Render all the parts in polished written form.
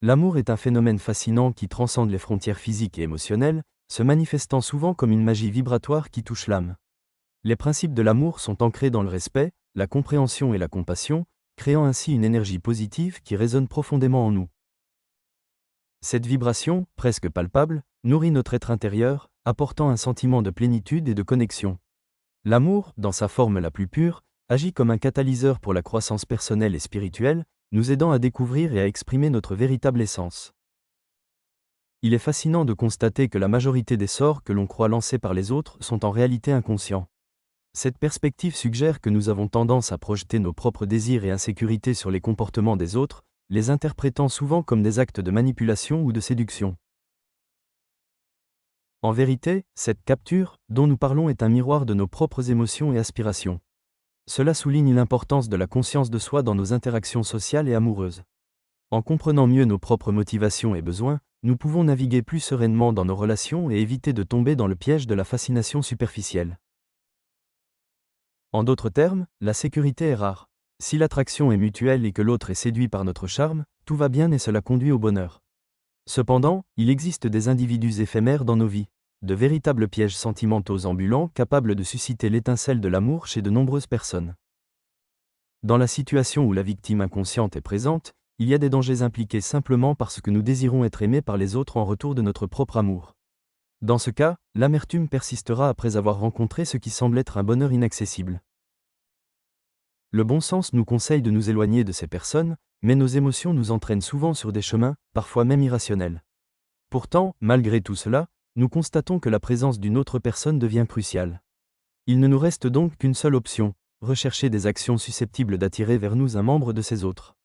L'amour est un phénomène fascinant qui transcende les frontières physiques et émotionnelles, se manifestant souvent comme une magie vibratoire qui touche l'âme. Les principes de l'amour sont ancrés dans le respect, la compréhension et la compassion, créant ainsi une énergie positive qui résonne profondément en nous. Cette vibration, presque palpable, nourrit notre être intérieur, apportant un sentiment de plénitude et de connexion. L'amour, dans sa forme la plus pure, agit comme un catalyseur pour la croissance personnelle et spirituelle, nous aidant à découvrir et à exprimer notre véritable essence. Il est fascinant de constater que la majorité des sorts que l'on croit lancés par les autres sont en réalité inconscients. Cette perspective suggère que nous avons tendance à projeter nos propres désirs et insécurités sur les comportements des autres, les interprétant souvent comme des actes de manipulation ou de séduction. En vérité, cette capture, dont nous parlons, est un miroir de nos propres émotions et aspirations. Cela souligne l'importance de la conscience de soi dans nos interactions sociales et amoureuses. En comprenant mieux nos propres motivations et besoins, nous pouvons naviguer plus sereinement dans nos relations et éviter de tomber dans le piège de la fascination superficielle. En d'autres termes, la sécurité est rare. Si l'attraction est mutuelle et que l'autre est séduit par notre charme, tout va bien et cela conduit au bonheur. Cependant, il existe des individus éphémères dans nos vies, de véritables pièges sentimentaux ambulants capables de susciter l'étincelle de l'amour chez de nombreuses personnes. Dans la situation où la victime inconsciente est présente, il y a des dangers impliqués simplement parce que nous désirons être aimés par les autres en retour de notre propre amour. Dans ce cas, l'amertume persistera après avoir rencontré ce qui semble être un bonheur inaccessible. Le bon sens nous conseille de nous éloigner de ces personnes, mais nos émotions nous entraînent souvent sur des chemins, parfois même irrationnels. Pourtant, malgré tout cela, nous constatons que la présence d'une autre personne devient cruciale. Il ne nous reste donc qu'une seule option, rechercher des actions susceptibles d'attirer vers nous un membre de ces autres.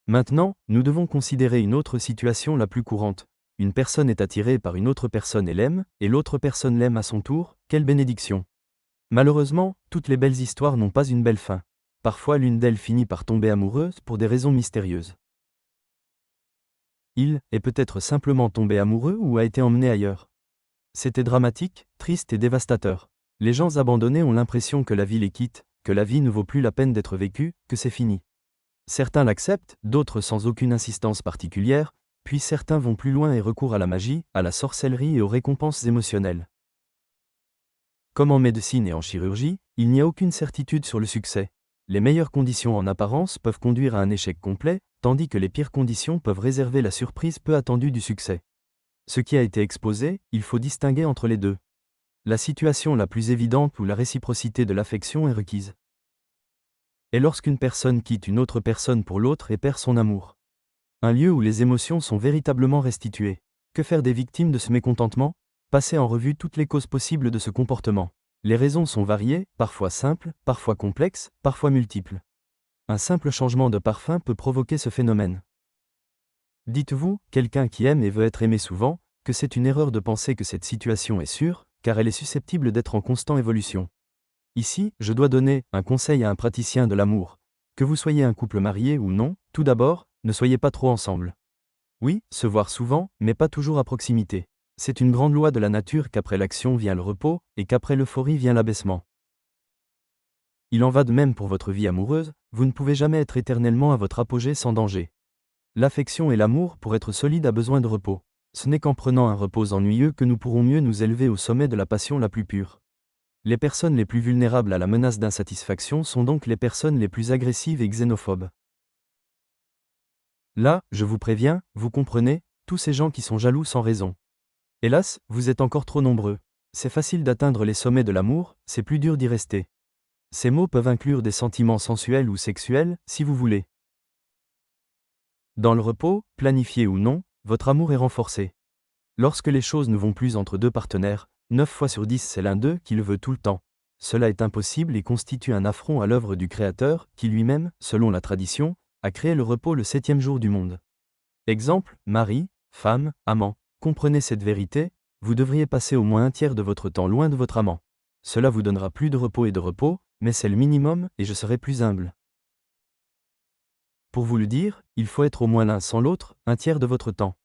Maintenant, nous devons considérer une autre situation la plus courante. Une personne est attirée par une autre personne et l'aime, et l'autre personne l'aime à son tour, quelle bénédiction! Malheureusement, toutes les belles histoires n'ont pas une belle fin. Parfois l'une d'elles finit par tomber amoureuse pour des raisons mystérieuses. Il est peut-être simplement tombé amoureux ou a été emmené ailleurs. C'était dramatique, triste et dévastateur. Les gens abandonnés ont l'impression que la vie les quitte, que la vie ne vaut plus la peine d'être vécue, que c'est fini. Certains l'acceptent, d'autres sans aucune insistance particulière, puis certains vont plus loin et recourent à la magie, à la sorcellerie et aux récompenses émotionnelles. Comme en médecine et en chirurgie, il n'y a aucune certitude sur le succès. Les meilleures conditions en apparence peuvent conduire à un échec complet, tandis que les pires conditions peuvent réserver la surprise peu attendue du succès. Ce qui a été exposé, il faut distinguer entre les deux. La situation la plus évidente où la réciprocité de l'affection est requise est lorsqu'une personne quitte une autre personne pour l'autre et perd son amour. Un lieu où les émotions sont véritablement restituées. Que faire des victimes de ce mécontentement ? Passer en revue toutes les causes possibles de ce comportement. Les raisons sont variées, parfois simples, parfois complexes, parfois multiples. Un simple changement de parfum peut provoquer ce phénomène. Dites-vous, quelqu'un qui aime et veut être aimé souvent, que c'est une erreur de penser que cette situation est sûre, car elle est susceptible d'être en constante évolution. Ici, je dois donner un conseil à un praticien de l'amour. Que vous soyez un couple marié ou non, tout d'abord, ne soyez pas trop ensemble. Oui, se voir souvent, mais pas toujours à proximité. C'est une grande loi de la nature qu'après l'action vient le repos, et qu'après l'euphorie vient l'abaissement. Il en va de même pour votre vie amoureuse, vous ne pouvez jamais être éternellement à votre apogée sans danger. L'affection et l'amour, pour être solides, a besoin de repos. Ce n'est qu'en prenant un repos ennuyeux que nous pourrons mieux nous élever au sommet de la passion la plus pure. Les personnes les plus vulnérables à la menace d'insatisfaction sont donc les personnes les plus agressives et xénophobes. Là, je vous préviens, vous comprenez, tous ces gens qui sont jaloux sans raison. Hélas, vous êtes encore trop nombreux. C'est facile d'atteindre les sommets de l'amour, c'est plus dur d'y rester. Ces mots peuvent inclure des sentiments sensuels ou sexuels, si vous voulez. Dans le repos, planifié ou non, votre amour est renforcé. Lorsque les choses ne vont plus entre deux partenaires, 9 fois sur 10 c'est l'un d'eux qui le veut tout le temps. Cela est impossible et constitue un affront à l'œuvre du Créateur, qui lui-même, selon la tradition, a créé le repos le 7e jour du monde. Exemple, mari, femme, amant. Comprenez cette vérité, vous devriez passer au moins un tiers de votre temps loin de votre amant. Cela vous donnera plus de repos, mais c'est le minimum et je serai plus humble. Pour vous le dire, il faut être au moins l'un sans l'autre, un tiers de votre temps.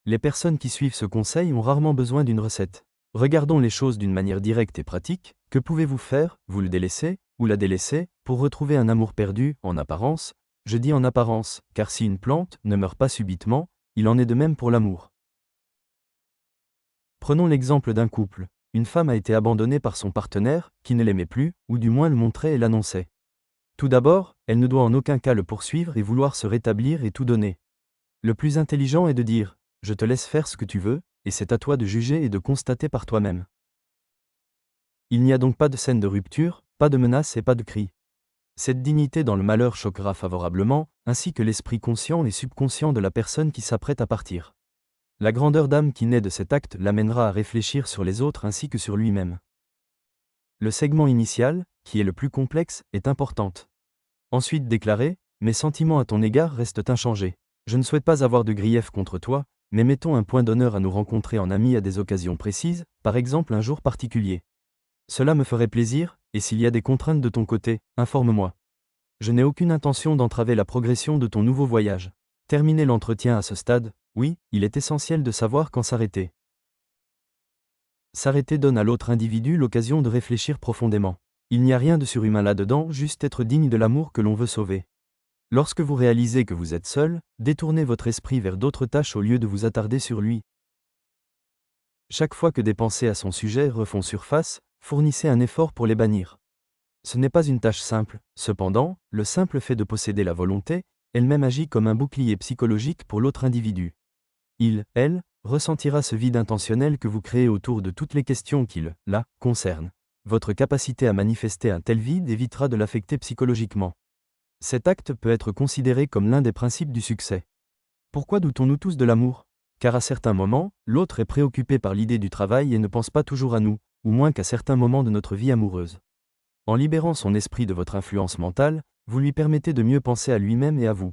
Les personnes qui suivent ce conseil ont rarement besoin d'une recette. Regardons les choses d'une manière directe et pratique. Que pouvez-vous faire, vous le délaissez, ou la délaissez, pour retrouver un amour perdu, en apparence ? Je dis en apparence, car si une plante ne meurt pas subitement, il en est de même pour l'amour. Prenons l'exemple d'un couple. Une femme a été abandonnée par son partenaire, qui ne l'aimait plus, ou du moins le montrait et l'annonçait. Tout d'abord, elle ne doit en aucun cas le poursuivre et vouloir se rétablir et tout donner. Le plus intelligent est de dire « Je te laisse faire ce que tu veux, et c'est à toi de juger et de constater par toi-même ». Il n'y a donc pas de scène de rupture, pas de menace et pas de cri. Cette dignité dans le malheur choquera favorablement, ainsi que l'esprit conscient et subconscient de la personne qui s'apprête à partir. La grandeur d'âme qui naît de cet acte l'amènera à réfléchir sur les autres ainsi que sur lui-même. Le segment initial, qui est le plus complexe, est importante. Ensuite déclarer « Mes sentiments à ton égard restent inchangés. Je ne souhaite pas avoir de grief contre toi, mais mettons un point d'honneur à nous rencontrer en amis à des occasions précises, par exemple un jour particulier. Cela me ferait plaisir, et s'il y a des contraintes de ton côté, informe-moi. Je n'ai aucune intention d'entraver la progression de ton nouveau voyage. » Terminer l'entretien à ce stade, oui, il est essentiel de savoir quand s'arrêter. S'arrêter donne à l'autre individu l'occasion de réfléchir profondément. Il n'y a rien de surhumain là-dedans, juste être digne de l'amour que l'on veut sauver. Lorsque vous réalisez que vous êtes seul, détournez votre esprit vers d'autres tâches au lieu de vous attarder sur lui. Chaque fois que des pensées à son sujet refont surface, fournissez un effort pour les bannir. Ce n'est pas une tâche simple, cependant, le simple fait de posséder la volonté, elle-même agit comme un bouclier psychologique pour l'autre individu. Il, elle, ressentira ce vide intentionnel que vous créez autour de toutes les questions qui la concernent. Votre capacité à manifester un tel vide évitera de l'affecter psychologiquement. Cet acte peut être considéré comme l'un des principes du succès. Pourquoi doutons-nous tous de l'amour ? Car à certains moments, l'autre est préoccupé par l'idée du travail et ne pense pas toujours à nous, ou moins qu'à certains moments de notre vie amoureuse. En libérant son esprit de votre influence mentale, vous lui permettez de mieux penser à lui-même et à vous.